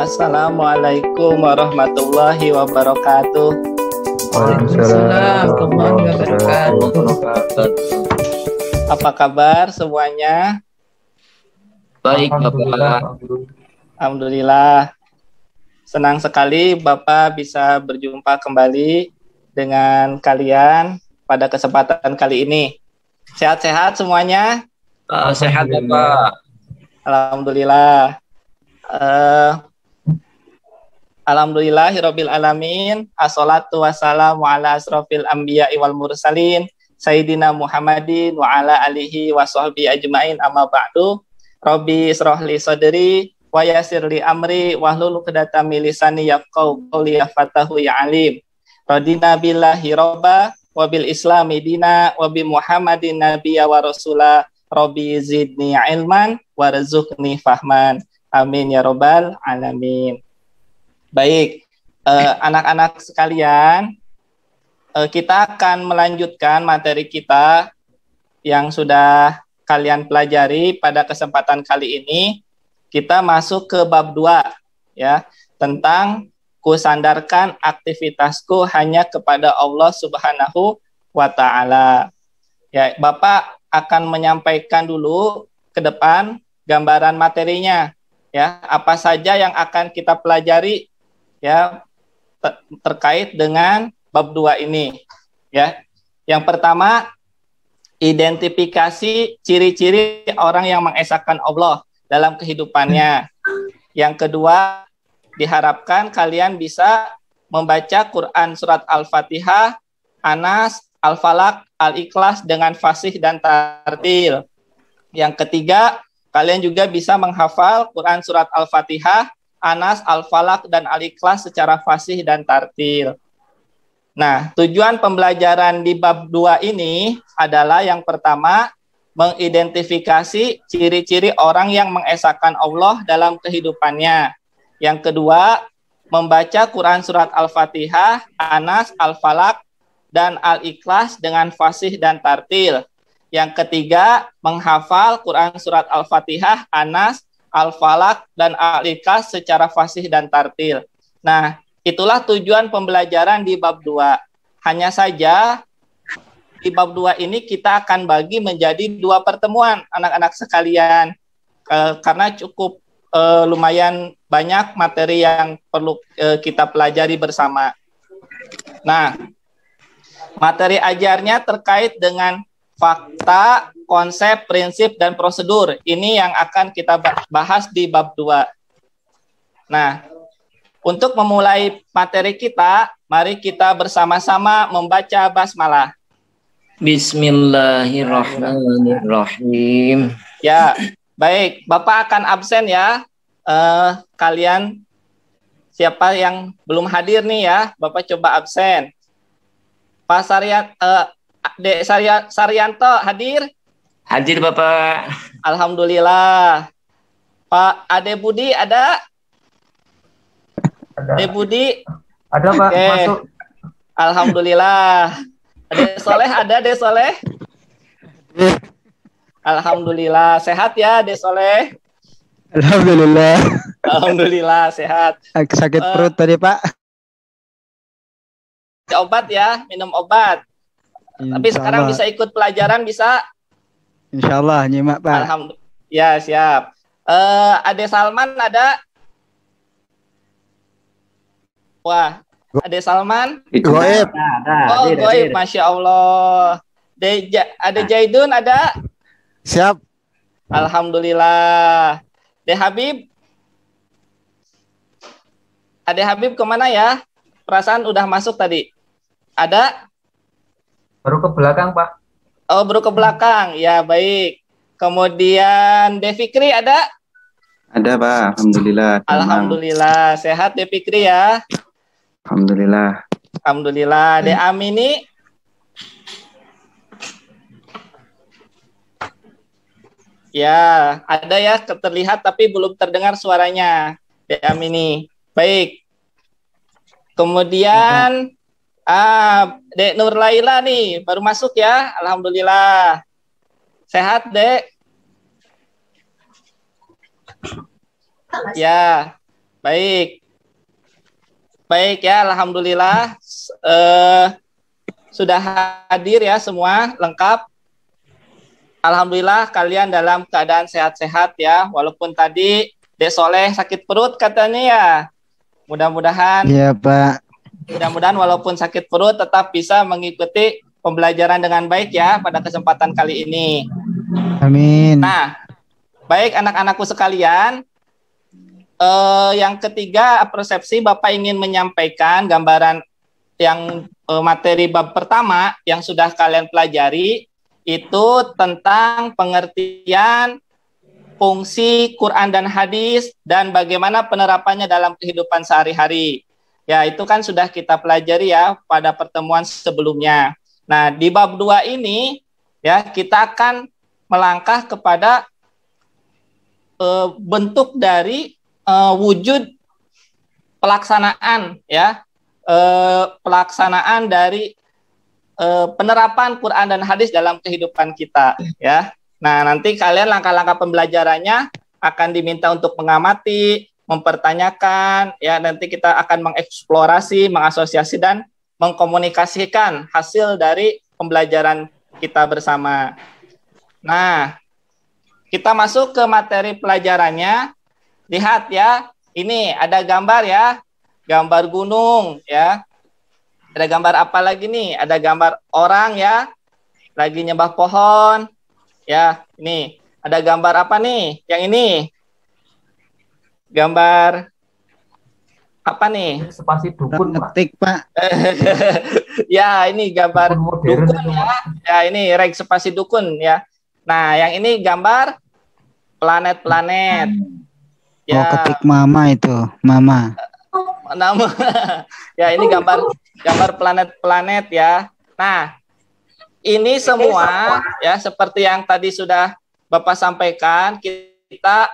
Assalamualaikum warahmatullahi wabarakatuh. Waalaikumsalam warahmatullahi wabarakatuh. Apa kabar semuanya? Baik, Bapak. Alhamdulillah. Senang sekali Bapak bisa berjumpa kembali dengan kalian pada kesempatan kali ini. Sehat-sehat semuanya? Sehat, Bapak. Alhamdulillah. Alhamdulillahirabbil alamin. Assalatu wassalamu ala asrofil anbiya'i wal mursalin Sayyidina Muhammadin wa ala alihi wa sahbihi ajmain, amma ba'du. Rabbi israh li sadri wa yassir li amri wahlul 'uqdatam min lisani yafqahu qawli, ya fatahu ya alim. Radina billahi robba wa bil islami dina wa bi Muhammadin nabiyya wa rasula. Rabbi zidni ilman warzuqni fahman. Amin ya robbal alamin. Baik, anak-anak sekalian, kita akan melanjutkan materi kita yang sudah kalian pelajari pada kesempatan kali ini. Kita masuk ke bab 2 ya, tentang kusandarkan aktivitasku hanya kepada Allah Subhanahu wa taala. Ya, Bapak akan menyampaikan dulu ke depan gambaran materinya ya, apa saja yang akan kita pelajari ya terkait dengan bab 2 ini ya. Yang pertama, identifikasi ciri-ciri orang yang mengesahkan Allah dalam kehidupannya. Yang kedua, diharapkan kalian bisa membaca Quran surat Al-Fatihah, Anas, Al-Falaq, Al-Ikhlas dengan fasih dan tartil. Yang ketiga, kalian juga bisa menghafal Quran surat Al-Fatihah, Anas, Al-Falaq, dan Al-Ikhlas secara fasih dan tartil. Nah, tujuan pembelajaran di bab 2 ini adalah yang pertama, mengidentifikasi ciri-ciri orang yang mengesahkan Allah dalam kehidupannya. Yang kedua, membaca Quran surat Al-Fatihah, Anas, Al-Falaq, dan Al-Ikhlas dengan fasih dan tartil. Yang ketiga, menghafal Quran surat Al-Fatihah, Anas, Al-Falaq, dan Al-Ikhlas secara fasih dan tartil. Nah, itulah tujuan pembelajaran di bab 2. Hanya saja di bab 2 ini kita akan bagi menjadi 2 pertemuan anak-anak sekalian, karena cukup lumayan banyak materi yang perlu kita pelajari bersama. Nah, materi ajarnya terkait dengan fakta, konsep, prinsip, dan prosedur. Ini yang akan kita bahas di bab 2. Nah, untuk memulai materi kita, mari kita bersama-sama membaca basmalah. Bismillahirrahmanirrahim. Ya, baik. Bapak akan absen ya. Kalian siapa yang belum hadir nih ya, Bapak coba absen. Pak Dek Saryanto hadir? Hadir, Bapak. Alhamdulillah. Pak Ade Budi ada? Ade Budi? Ada, Pak. Oke. Masuk. Alhamdulillah. Ade Soleh ada, Ade Soleh? Alhamdulillah. Sehat ya, Ade Soleh? Alhamdulillah. Alhamdulillah, sehat. Sakit perut tadi, Pak. Obat ya, minum obat. Tapi sekarang bisa ikut pelajaran, bisa? Insya Allah, nyimak, Pak. Alhamdulillah. Ya, siap. Ade Salman ada? Wah, Ade Salman? Goib. Oh, goib, Masya Allah. Ade Jaidun ada? Siap. Alhamdulillah. Ade Habib? Ade Habib kemana ya? Perasaan udah masuk tadi. Ada? Baru ke belakang, Pak. Oh, baru ke belakang. Ya, baik. Kemudian Devikri ada? Ada, Pak. Alhamdulillah. Alhamdulillah. Sehat Devikri ya? Alhamdulillah. Alhamdulillah. De Amini? Ya, ada ya, terlihat tapi belum terdengar suaranya. De Amini. Baik. Kemudian Dek Nur Laila nih baru masuk ya. Alhamdulillah. Sehat, Dek? Ya. Baik. Baik ya, alhamdulillah sudah hadir ya semua lengkap. Alhamdulillah kalian dalam keadaan sehat-sehat ya, walaupun tadi Dek Soleh sakit perut katanya ya. Mudah-mudahan Iya, Pak. mudah-mudahan walaupun sakit perut tetap bisa mengikuti pembelajaran dengan baik ya pada kesempatan kali ini. Amin. Nah, baik anak-anakku sekalian, yang ketiga persepsi Bapak ingin menyampaikan gambaran yang materi bab pertama yang sudah kalian pelajari itu tentang pengertian fungsi Quran dan hadis dan bagaimana penerapannya dalam kehidupan sehari-hari. Ya, itu kan sudah kita pelajari ya pada pertemuan sebelumnya. Nah, di bab 2 ini ya kita akan melangkah kepada bentuk dari wujud pelaksanaan ya, pelaksanaan dari penerapan Quran dan hadis dalam kehidupan kita ya. Nah, nanti kalian langkah-langkah pembelajarannya akan diminta untuk mengamati, mempertanyakan ya, nanti kita akan mengeksplorasi, mengasosiasi dan mengkomunikasikan hasil dari pembelajaran kita bersama. Nah, kita masuk ke materi pelajarannya. Lihat ya, ini ada gambar ya, gambar gunung ya. Ada gambar apa lagi nih? Ada gambar orang ya, lagi nyembah pohon. Ya, ini ada gambar apa nih? Yang ini gambar apa nih? Spasi dukun, Pak. Ngetik, Pak. Ya, ini gambar Modern dukun ya. Ya, ini reg spasi dukun ya. Nah, yang ini gambar planet-planet. Oh, ketik mama itu, mama. Nama ya, ini gambar planet-planet ya. Nah, ini semua ya seperti yang tadi sudah Bapak sampaikan,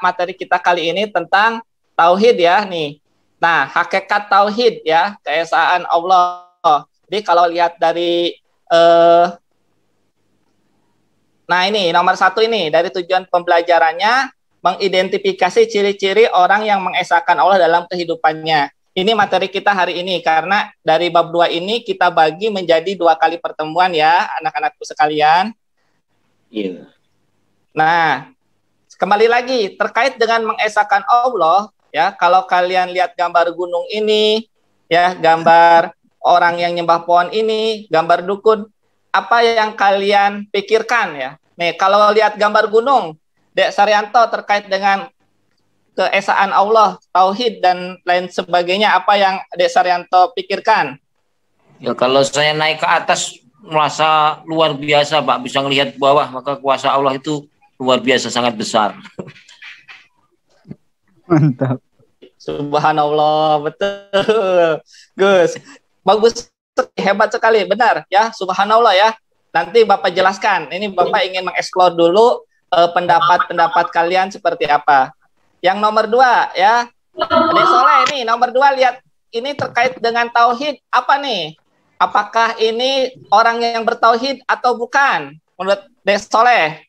materi kita kali ini tentang tauhid ya nih. Nah, hakikat tauhid ya, keesaan Allah. Jadi kalau lihat dari nah ini nomor 1 ini dari tujuan pembelajarannya mengidentifikasi ciri-ciri orang yang mengesahkan Allah dalam kehidupannya. Ini materi kita hari ini karena dari bab 2 ini kita bagi menjadi 2 kali pertemuan ya anak-anakku sekalian. Iya. Nah, kembali lagi terkait dengan mengesahkan Allah ya, kalau kalian lihat gambar gunung ini ya, gambar orang yang nyembah pohon ini, gambar dukun, apa yang kalian pikirkan ya? Nih, kalau lihat gambar gunung, Dek Saryanto terkait dengan keesaan Allah, tauhid dan lain sebagainya, apa yang Dek Saryanto pikirkan? Ya kalau saya naik ke atas merasa luar biasa, Pak, bisa melihat bawah, maka kuasa Allah itu luar biasa, sangat besar. Mantap. Subhanallah, betul. Gus, bagus, hebat sekali, benar ya, subhanallah ya. Nanti Bapak jelaskan, ini Bapak ingin mengeksplor dulu pendapat-pendapat kalian seperti apa. Yang nomor 2 ya, Dek Soleh ini nomor 2, lihat ini terkait dengan tauhid apa nih? Apakah ini orang yang bertauhid atau bukan? Menurut Dek Soleh,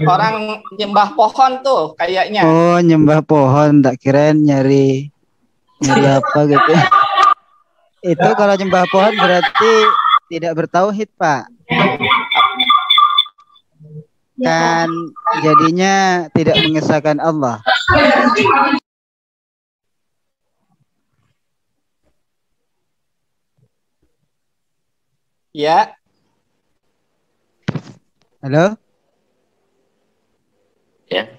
orang nyembah pohon tuh kayaknya. Oh, nyembah pohon, tak kirain nyari apa gitu. Itu kalau nyembah pohon berarti tidak bertauhid, Pak. Kan jadinya tidak mengesahkan Allah. Ya. Halo? Ya.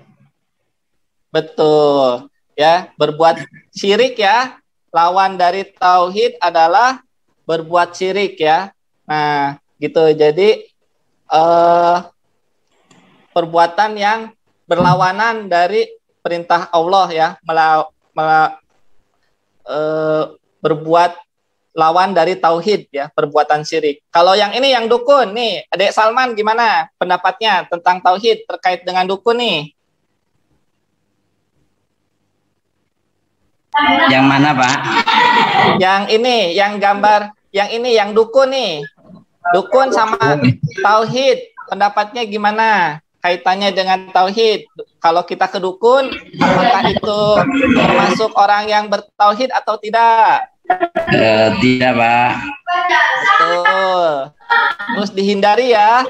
Betul. Ya, berbuat syirik ya. Lawan dari tauhid adalah berbuat syirik ya. Nah, gitu. Jadi perbuatan yang berlawanan dari perintah Allah ya, berbuat lawan dari tauhid ya, perbuatan syirik. Kalau yang ini yang dukun nih, Adik Salman gimana pendapatnya tentang tauhid terkait dengan dukun nih? Yang mana, Pak? Yang ini, yang gambar, yang ini yang dukun nih. Dukun sama tauhid, pendapatnya gimana? Kaitannya dengan tauhid. kalau kita ke dukun, apakah itu termasuk orang yang bertauhid atau tidak? Tidak, Pak. Betul. Terus dihindari ya.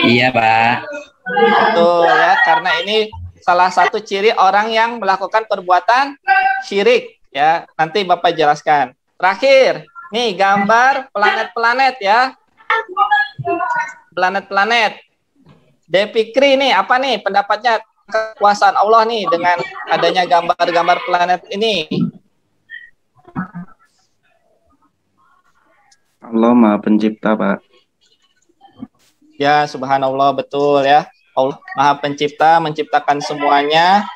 Iya, Pak. Betul ya, karena ini salah satu ciri orang yang melakukan perbuatan syirik ya. Nanti Bapak jelaskan. Terakhir, nih gambar planet-planet ya. Planet-planet. Depikri nih, apa nih pendapatnya kekuasaan Allah nih dengan adanya gambar-gambar planet ini? Allah Maha Pencipta, Pak. Ya, subhanallah, betul ya. Allah Maha Pencipta, menciptakan semuanya,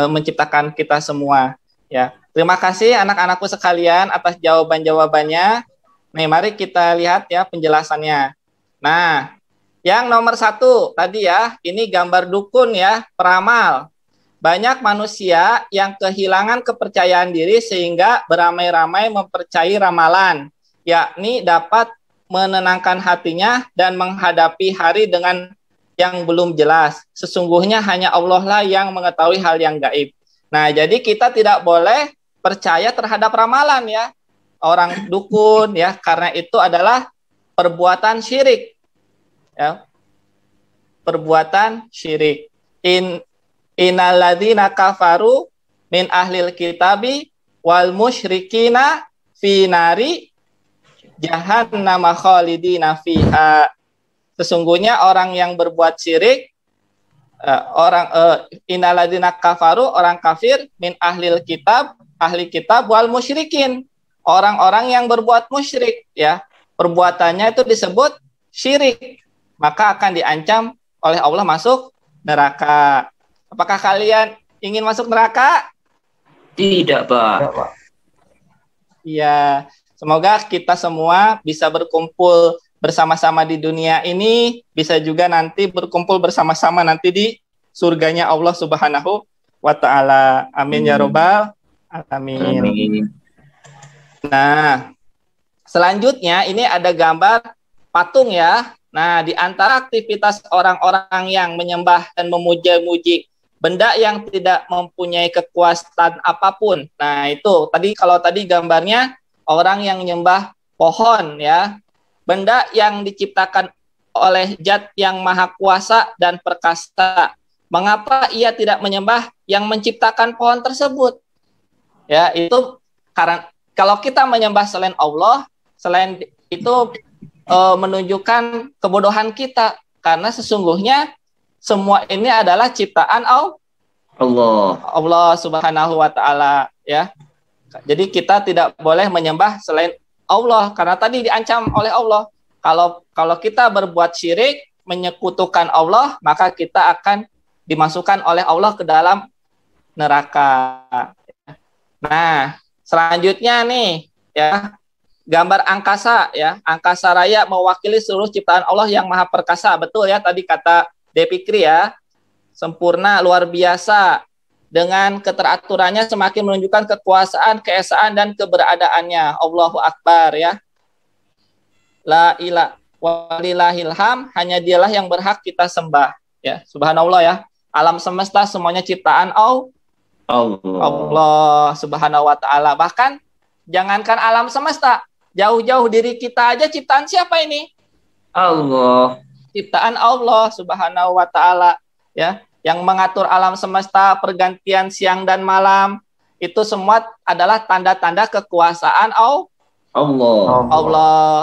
menciptakan kita semua. Ya, terima kasih anak-anakku sekalian atas jawaban-jawabannya. Nih, mari kita lihat ya penjelasannya. Nah, yang nomor 1 tadi ya, ini gambar dukun ya, peramal. Banyak manusia yang kehilangan kepercayaan diri sehingga beramai-ramai mempercayai ramalan, yakni dapat menenangkan hatinya dan menghadapi hari dengan yang belum jelas. Sesungguhnya hanya Allah lah yang mengetahui hal yang gaib. Nah, jadi kita tidak boleh percaya terhadap ramalan ya, orang dukun ya, karena itu adalah perbuatan syirik. Ya, perbuatan syirik. Innalladzina kafaru min ahlil kitabi wal musyrikina fi nari jahannam khalidina fiha. Sesungguhnya orang yang berbuat syirik, innalladzina kafaru, orang kafir, min ahlil kitab, ahli kitab wal musyrikin, orang-orang yang berbuat musyrik ya, perbuatannya itu disebut syirik, maka akan diancam oleh Allah masuk neraka. Apakah kalian ingin masuk neraka? Tidak, Pak. Iya, semoga kita semua bisa berkumpul bersama-sama di dunia ini, bisa juga nanti berkumpul bersama-sama nanti di surganya Allah Subhanahu wa Ta'ala. Amin ya robbal alamin. Amin. Nah, selanjutnya ini ada gambar patung ya. Nah, di antara aktivitas orang-orang yang menyembah dan memuja-muji benda yang tidak mempunyai kekuasaan apapun. Nah, itu tadi kalau tadi gambarnya orang yang menyembah pohon ya. Benda yang diciptakan oleh Zat yang Maha Kuasa dan Perkasa. Mengapa ia tidak menyembah yang menciptakan pohon tersebut? Ya, itu karena kalau kita menyembah selain Allah, selain itu menunjukkan kebodohan kita, karena sesungguhnya semua ini adalah ciptaan Allah Subhanahu wa Ta'ala ya. Jadi kita tidak boleh menyembah selain Allah karena tadi diancam oleh Allah. Kalau kita berbuat syirik, menyekutukan Allah, maka kita akan dimasukkan oleh Allah ke dalam neraka. Nah, selanjutnya nih ya, gambar angkasa ya. Angkasa raya mewakili seluruh ciptaan Allah yang Maha Perkasa. Betul ya, tadi kata Depikri ya. Sempurna, luar biasa. Dengan keteraturannya semakin menunjukkan kekuasaan, keesaan, dan keberadaannya. Allahu Akbar ya. La ilaha walillahilham, hanya dialah yang berhak kita sembah. Ya, subhanallah ya. Alam semesta semuanya ciptaan Allah Subhanahu wa Ta'ala. Bahkan jangankan alam semesta, jauh-jauh diri kita aja ciptaan siapa ini? Allah. Ciptaan Allah Subhanahu wa Ta'ala ya, yang mengatur alam semesta, pergantian siang dan malam, itu semua adalah tanda-tanda kekuasaan Allah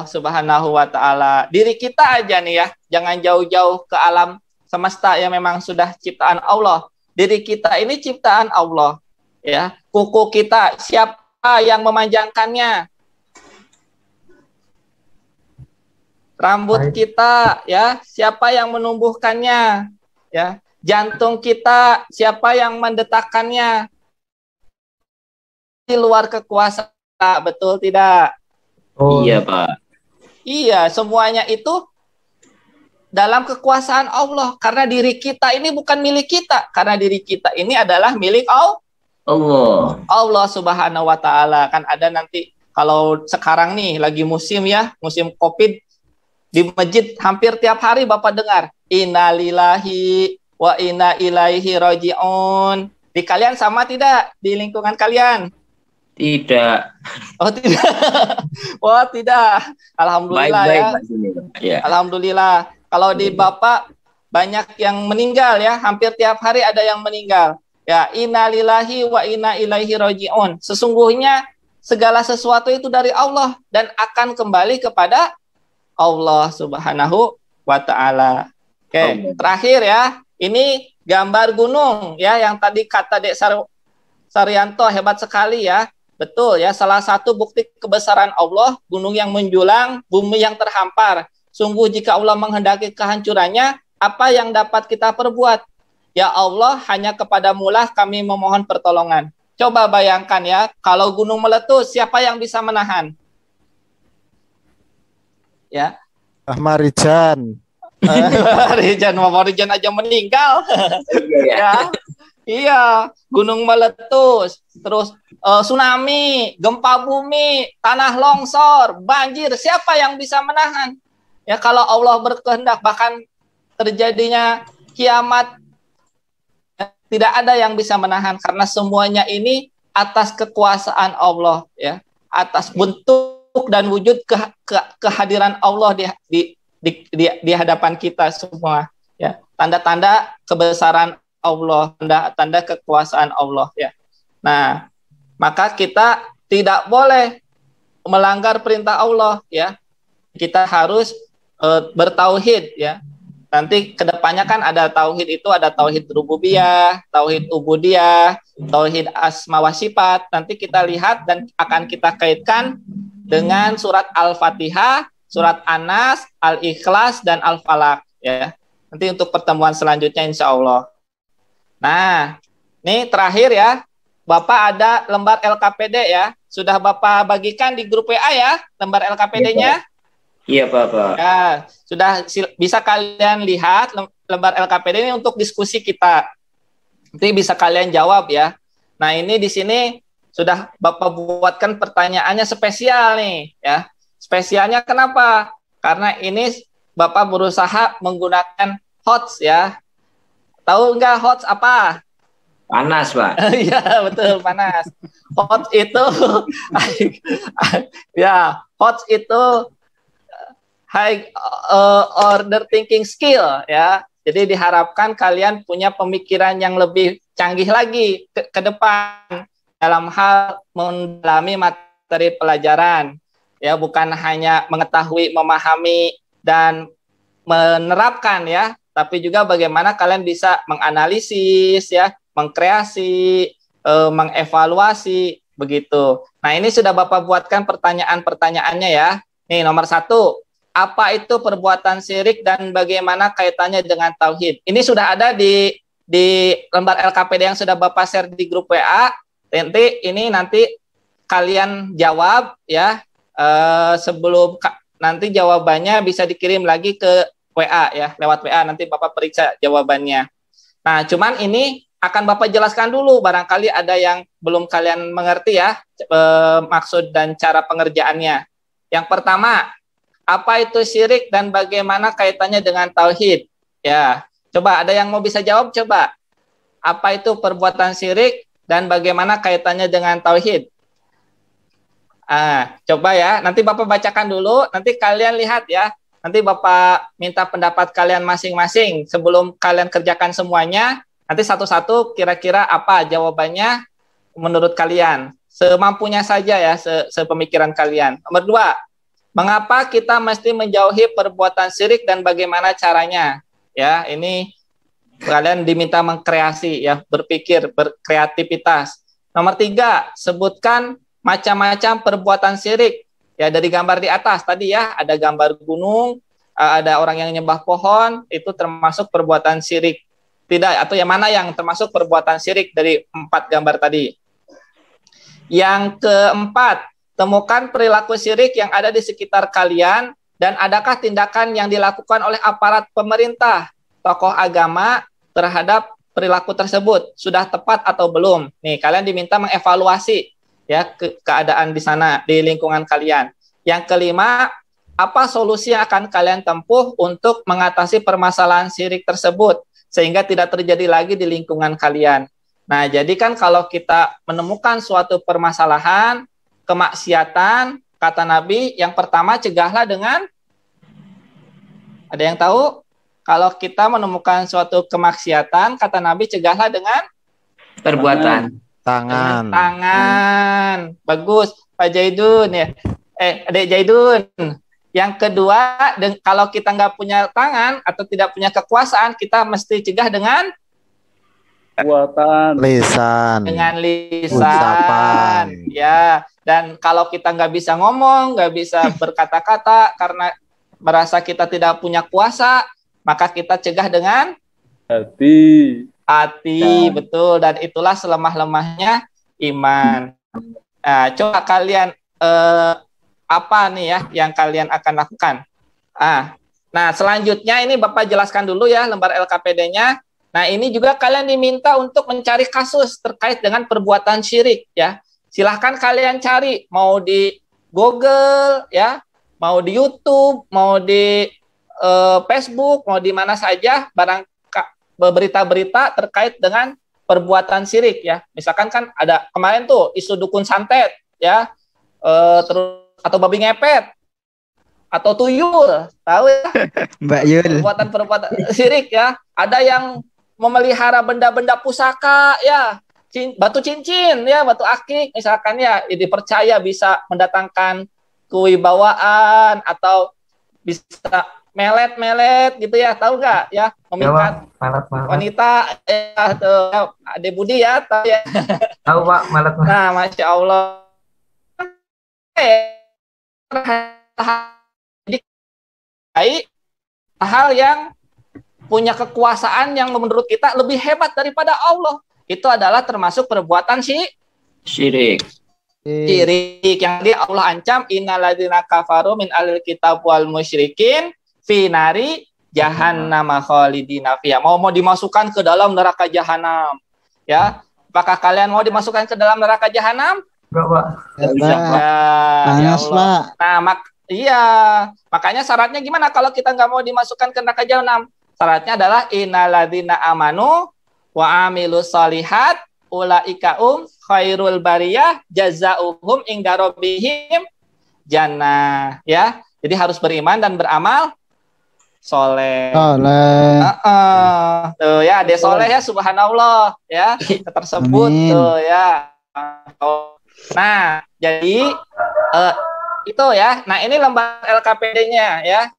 Subhanahu wa Ta'ala. Diri kita aja nih ya, jangan jauh-jauh ke alam semesta yang memang sudah ciptaan Allah. Diri kita ini ciptaan Allah ya. Kuku kita siapa yang memanjangkannya? Rambut kita ya, siapa yang menumbuhkannya? Ya, jantung kita siapa yang mendetakkannya? Di luar kekuasaan, betul tidak? Iya, Pak. Iya, semuanya itu dalam kekuasaan Allah, karena diri kita ini bukan milik kita, karena diri kita ini adalah milik Allah Subhanahu wa Ta'ala. Kan ada nanti kalau sekarang nih lagi musim ya, musim Covid, di masjid hampir tiap hari Bapak dengar innalillahi wa inna ilaihi raji'un. Di kalian sama tidak di lingkungan kalian? Tidak. Oh tidak. Wah tidak. Alhamdulillah Baik-baik ya. Pak Juni. Ya. Alhamdulillah. Kalau di Bapak banyak yang meninggal ya, hampir tiap hari ada yang meninggal. Ya, innalillahi wa inna ilaihi raji'un. Sesungguhnya segala sesuatu itu dari Allah dan akan kembali kepada Allah Subhanahu wa taala. Oke, terakhir ya. Ini gambar gunung ya yang tadi kata Dek Saryanto hebat sekali ya. Betul ya, salah satu bukti kebesaran Allah, gunung yang menjulang, bumi yang terhampar. Sungguh jika Allah menghendaki kehancurannya, apa yang dapat kita perbuat? Ya Allah, hanya kepadamu-lah kami memohon pertolongan. Coba bayangkan ya, kalau gunung meletus, siapa yang bisa menahan? Ya. Ahmad Rijan. Rijan aja meninggal. Ya. Iya, gunung meletus, terus tsunami, gempa bumi, tanah longsor, banjir, siapa yang bisa menahan? Ya kalau Allah berkehendak, bahkan terjadinya kiamat, tidak ada yang bisa menahan karena semuanya ini atas kekuasaan Allah ya, atas bentuk dan wujud kehadiran Allah di hadapan kita semua ya, tanda-tanda kebesaran Allah, tanda kekuasaan Allah ya. Nah, maka kita tidak boleh melanggar perintah Allah ya. Kita harus bertauhid ya. Nanti kedepannya kan ada tauhid itu, ada tauhid rububiyah, tauhid ubudiyah, tauhid asma wa sifat. Nanti kita lihat dan akan kita kaitkan dengan surat Al-Fatihah, surat An-Nas, Al-Ikhlas dan Al-Falaq ya. Nanti untuk pertemuan selanjutnya insya Allah. Nah, ini terakhir ya, Bapak ada lembar LKPD ya, sudah Bapak bagikan di grup WA ya, lembar LKPD-nya? Iya, Bapak. Ya, sudah bisa kalian lihat lembar LKPD ini untuk diskusi kita. Nanti bisa kalian jawab ya. Nah, ini di sini sudah Bapak buatkan pertanyaannya spesial nih ya. Spesialnya kenapa? Karena ini Bapak berusaha menggunakan HOTS ya. Tahu nggak HOTS apa? Panas, Pak. Iya, betul, panas. HOTS itu ya, HOTS itu high order thinking skill ya. Jadi diharapkan kalian punya pemikiran yang lebih canggih lagi ke depan dalam hal mendalami materi pelajaran. Ya, bukan hanya mengetahui, memahami dan menerapkan ya, tapi juga bagaimana kalian bisa menganalisis ya, mengkreasi, mengevaluasi begitu. Nah, ini sudah Bapak buatkan pertanyaan-pertanyaannya ya. Nih, nomor 1, apa itu perbuatan syirik dan bagaimana kaitannya dengan tauhid? Ini sudah ada di lembar LKPD yang sudah Bapak share di grup WA. Nanti kalian jawab ya. Sebelum nanti jawabannya bisa dikirim lagi ke WA ya, lewat WA nanti Bapak periksa jawabannya. Nah, cuman ini akan Bapak jelaskan dulu, barangkali ada yang belum kalian mengerti ya, maksud dan cara pengerjaannya. Yang pertama, apa itu syirik dan bagaimana kaitannya dengan tauhid? Ya, coba ada yang mau bisa jawab coba. Apa itu perbuatan syirik dan bagaimana kaitannya dengan tauhid? Coba ya, nanti Bapak bacakan dulu, nanti kalian lihat ya. Nanti Bapak minta pendapat kalian masing-masing sebelum kalian kerjakan semuanya. Nanti satu-satu kira-kira apa jawabannya menurut kalian. Semampunya saja ya, sepemikiran kalian. Nomor 2, mengapa kita mesti menjauhi perbuatan syirik dan bagaimana caranya? Ya, ini kalian diminta mengkreasi ya, berpikir, berkreativitas. Nomor 3, sebutkan macam-macam perbuatan syirik. Ya, dari gambar di atas tadi ya, ada gambar gunung, ada orang yang nyembah pohon, itu termasuk perbuatan syirik. Tidak, atau yang mana yang termasuk perbuatan syirik dari 4 gambar tadi. Yang keempat, temukan perilaku syirik yang ada di sekitar kalian dan adakah tindakan yang dilakukan oleh aparat pemerintah, tokoh agama terhadap perilaku tersebut. Sudah tepat atau belum? Nih, kalian diminta mengevaluasi ya keadaan di sana, di lingkungan kalian. Yang kelima, apa solusi yang akan kalian tempuh untuk mengatasi permasalahan syirik tersebut? sehingga tidak terjadi lagi di lingkungan kalian. Nah, jadi kan kalau kita menemukan suatu permasalahan, kemaksiatan, kata Nabi, yang pertama cegahlah dengan, ada yang tahu? Kalau kita menemukan suatu kemaksiatan, kata Nabi, cegahlah dengan Perbuatan. Tangan. tangan. Bagus, Pak Jaidun ya. Adik Jaidun. Yang kedua, kalau kita nggak punya tangan atau tidak punya kekuasaan, kita mesti cegah dengan Lisan. lisan. Ucapan. Ya. Dan kalau kita nggak bisa ngomong, nggak bisa berkata-kata karena merasa kita tidak punya kuasa, maka kita cegah dengan hati, betul. Dan itulah selemah-lemahnya iman. Nah, coba kalian apa nih ya yang kalian akan lakukan? Nah, selanjutnya ini Bapak jelaskan dulu ya lembar LKPD-nya. Nah, ini juga kalian diminta untuk mencari kasus terkait dengan perbuatan syirik ya. Silahkan kalian cari, mau di Google ya, mau di YouTube, mau di Facebook, mau di mana saja, barang berita-berita terkait dengan perbuatan syirik ya. Misalkan kan ada kemarin tuh isu dukun santet ya, terus atau babi ngepet atau tuyul, tahu ya? Mbak Yul. Perbuatan syirik ya. Ada yang memelihara benda-benda pusaka ya, batu cincin ya, batu akik misalkan ya, dipercaya bisa mendatangkan kewibawaan atau bisa melet gitu ya, tahu nggak ya, memikat wanita ya, tuh Ade Budi ya, tahu ya. Tahu Pak, melet. Nah, Masya Allah. Jadi hal yang punya kekuasaan yang menurut kita lebih hebat daripada Allah, itu adalah termasuk perbuatan Syirik. syirik yang dia Allah ancam, innalladzina kafaru min ahlil kitab wal musyrikin fi nari jahannam khalidina fiha. Mau dimasukkan ke dalam neraka jahanam. Ya, apakah kalian mau dimasukkan ke dalam neraka jahanam? Enggak, Pak. Ya Allah. Nah, iya, makanya syaratnya gimana kalau kita nggak mau dimasukkan ke neraka jahanam? Syaratnya adalah innalladzina amanu wa amilus solihat ulaika khairul bariyah jazaohum inda rabbihim jannah ya. Jadi harus beriman dan beramal soleh. Tuh ya, Ade soleh ya, subhanallah ya, tersebut. Amin. Tuh ya. Nah, jadi itu ya. Nah, ini lembar LKPD-nya ya.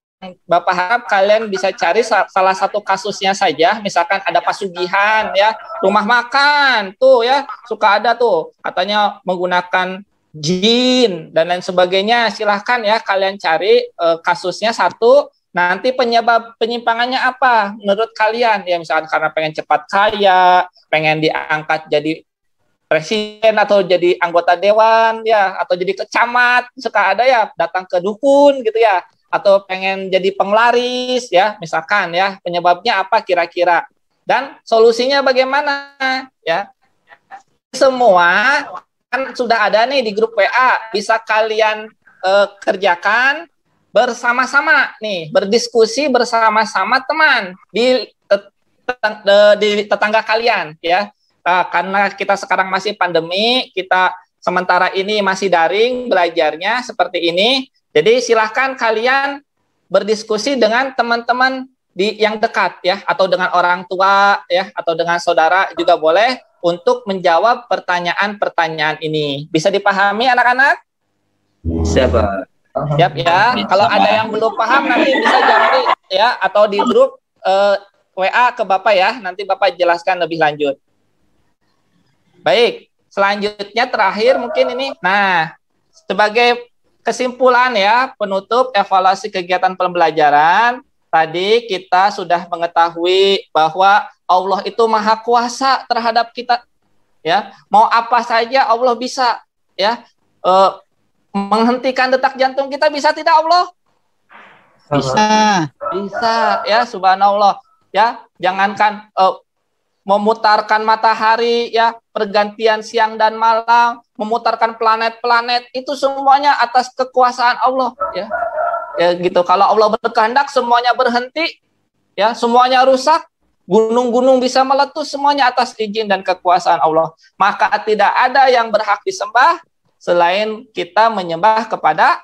Bapak harap kalian bisa cari salah satu kasusnya saja. Misalkan ada pasugihan ya, rumah makan tuh ya, suka ada tuh katanya menggunakan jin dan lain sebagainya. Silahkan ya kalian cari kasusnya satu. Nanti penyebab penyimpangannya apa menurut kalian? Ya misalkan karena pengen cepat kaya, pengen diangkat jadi presiden atau jadi anggota dewan ya, atau jadi kecamat, suka ada ya datang ke dukun gitu ya, atau pengen jadi penglaris ya, misalkan ya, penyebabnya apa kira-kira dan solusinya bagaimana ya. Semua kan sudah ada nih di grup WA, bisa kalian kerjakan bersama-sama nih, berdiskusi bersama-sama teman di tetangga kalian ya. Karena kita sekarang masih pandemi, kita sementara ini masih daring belajarnya seperti ini. Jadi silahkan kalian berdiskusi dengan teman-teman yang dekat ya, atau dengan orang tua ya, atau dengan saudara juga boleh untuk menjawab pertanyaan-pertanyaan ini. Bisa dipahami anak-anak? Siapa? Siap ya. Kalau ada yang belum paham nanti bisa japri ya, atau di grup WA ke Bapak ya. Nanti Bapak jelaskan lebih lanjut. Baik, selanjutnya terakhir mungkin ini. Nah, sebagai kesimpulan ya, penutup evaluasi kegiatan pembelajaran, tadi kita sudah mengetahui bahwa Allah itu maha kuasa terhadap kita. Ya, mau apa saja Allah bisa. Ya, menghentikan detak jantung kita bisa tidak Allah? Bisa ya, subhanallah. Ya, jangankan memutarkan matahari ya, pergantian siang dan malam, memutarkan planet-planet, itu semuanya atas kekuasaan Allah ya. Ya gitu. Kalau Allah berkehendak semuanya berhenti ya, semuanya rusak, gunung-gunung bisa meletus semuanya atas izin dan kekuasaan Allah. Maka tidak ada yang berhak disembah selain kita menyembah kepada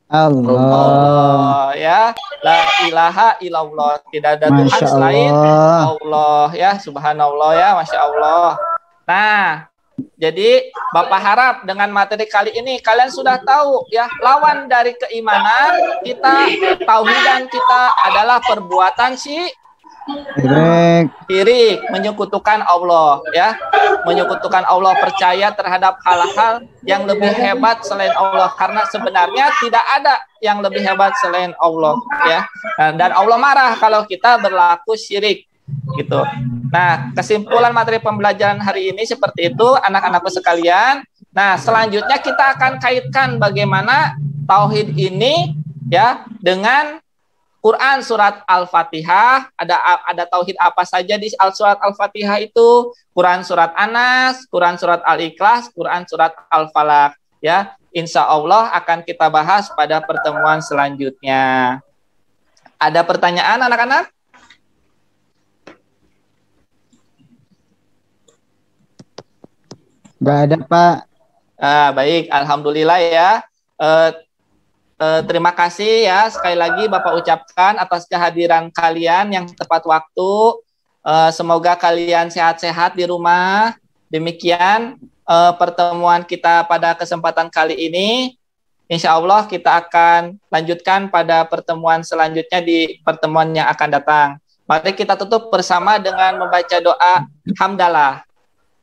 Allah, ya. La ilaha illallah, tidak ada Tuhan selain Allah, ya. Subhanallah, ya, Masya Allah. Nah, jadi Bapak harap dengan materi kali ini kalian sudah tahu, ya, lawan dari keimanan kita, tauhidan kita adalah perbuatan syirik, menyekutukan Allah, ya, menyekutukan Allah, percaya terhadap hal-hal yang lebih hebat selain Allah, karena sebenarnya tidak ada yang lebih hebat selain Allah, ya. Dan Allah marah kalau kita berlaku syirik, gitu. Nah, kesimpulan materi pembelajaran hari ini seperti itu, anak-anakku sekalian. Nah, selanjutnya kita akan kaitkan bagaimana tauhid ini, ya, dengan Quran surat Al-Fatihah. Ada tauhid apa saja di surat Al-Fatihah itu? Quran surat Anas, Quran surat Al-Ikhlas, Quran surat Al-Falaq, ya. Insya Allah akan kita bahas pada pertemuan selanjutnya. Ada pertanyaan anak-anak? Nggak ada, Pak. Baik, alhamdulillah, ya. Terima kasih, ya, sekali lagi Bapak ucapkan atas kehadiran kalian yang tepat waktu. Semoga kalian sehat-sehat di rumah. Demikian pertemuan kita pada kesempatan kali ini. Insya Allah kita akan lanjutkan pada pertemuan selanjutnya di pertemuan yang akan datang. Mari kita tutup bersama dengan membaca doa hamdalah.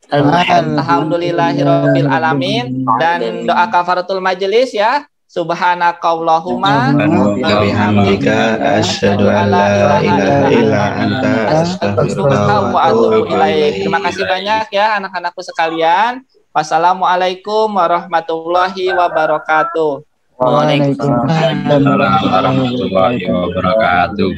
Alhamdulillahirabbil alamin, dan doa kafaratul majelis, ya. Subhanakallahumma wa bihamdika asyhadu an la ilaha illa anta astaghfiruka wa atubu ilaik. Terima kasih banyak, ya, anak-anakku sekalian. Wassalamualaikum warahmatullahi wabarakatuh. Waalaikumsalam warahmatullahi wabarakatuh.